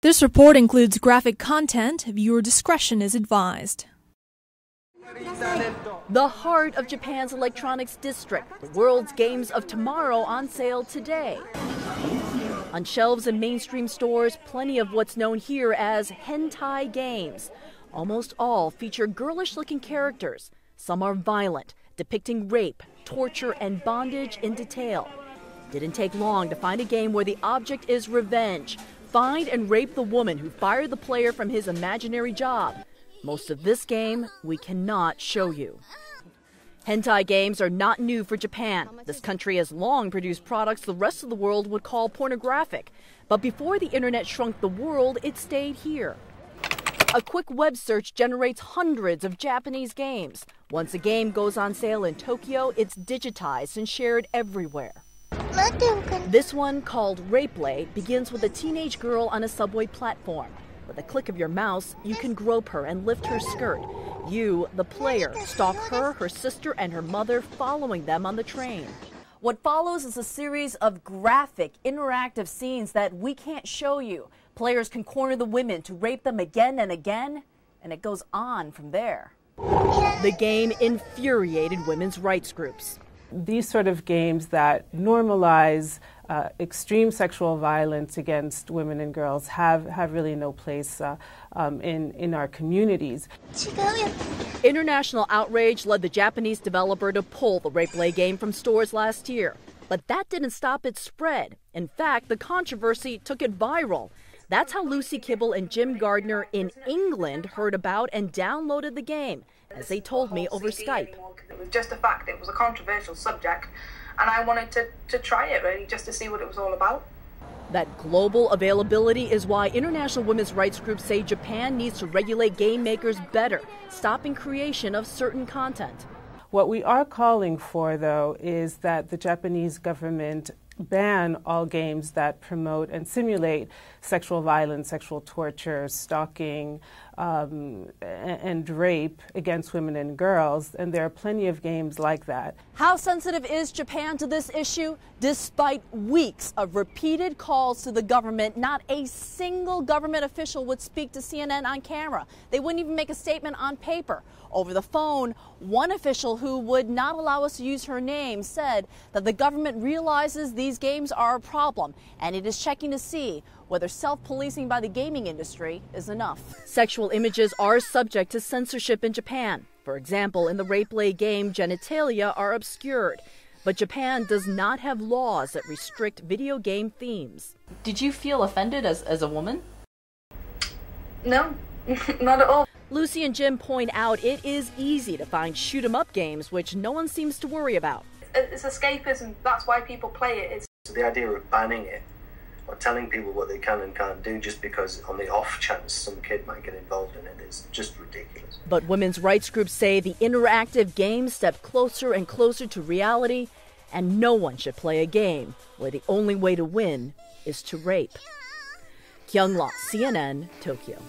This report includes graphic content. Viewer discretion is advised. The heart of Japan's electronics district, the world's games of tomorrow on sale today. On shelves in mainstream stores, plenty of what's known here as hentai games. Almost all feature girlish-looking characters. Some are violent, depicting rape, torture, and bondage in detail. Didn't take long to find a game where the object is revenge. Find and rape the woman who fired the player from his imaginary job. Most of this game we cannot show you. Hentai games are not new for Japan. This country has long produced products the rest of the world would call pornographic. But before the internet shrunk the world, it stayed here. A quick web search generates hundreds of Japanese games. Once a game goes on sale in Tokyo, it's digitized and shared everywhere. This one, called RapeLay, begins with a teenage girl on a subway platform. With a click of your mouse, you can grope her and lift her skirt. You, the player, stalk her, her sister, and her mother, following them on the train. What follows is a series of graphic, interactive scenes that we can't show you. Players can corner the women to rape them again and again, and it goes on from there. The game infuriated women's rights groups. These sort of games that normalize extreme sexual violence against women and girls have really no place in our communities. International outrage led the Japanese developer to pull the RapeLay game from stores last year. But that didn't stop its spread. In fact, the controversy took it viral. That's how Lucy Kibble and Jim Gardner in England heard about and downloaded the game, as they told me over Skype. It was just a fact. It was a controversial subject, and I wanted to try it, really, just to see what it was all about. That global availability is why international women's rights groups say Japan needs to regulate game makers better, stopping creation of certain content. What we are calling for, though, is that the Japanese government ban all games that promote and simulate sexual violence, sexual torture, stalking, and rape against women and girls, and there are plenty of games like that. How sensitive is Japan to this issue? Despite weeks of repeated calls to the government, not a single government official would speak to CNN on camera. They wouldn't even make a statement on paper. Over the phone, one official who would not allow us to use her name said that the government realizes these games are a problem, and it is checking to see whether self-policing by the gaming industry is enough. Sexual images are subject to censorship in Japan. For example, in the RapeLay game, genitalia are obscured. But Japan does not have laws that restrict video game themes. Did you feel offended as a woman? No, not at all. Lucy and Jim point out it is easy to find shoot-'em-up games, which no one seems to worry about. It's escapism. That's why people play it. So the idea of banning it or telling people what they can and can't do just because on the off chance some kid might get involved in it is just ridiculous. But women's rights groups say the interactive games step closer and closer to reality, and no one should play a game where the only way to win is to rape. Kyung-la, CNN, Tokyo.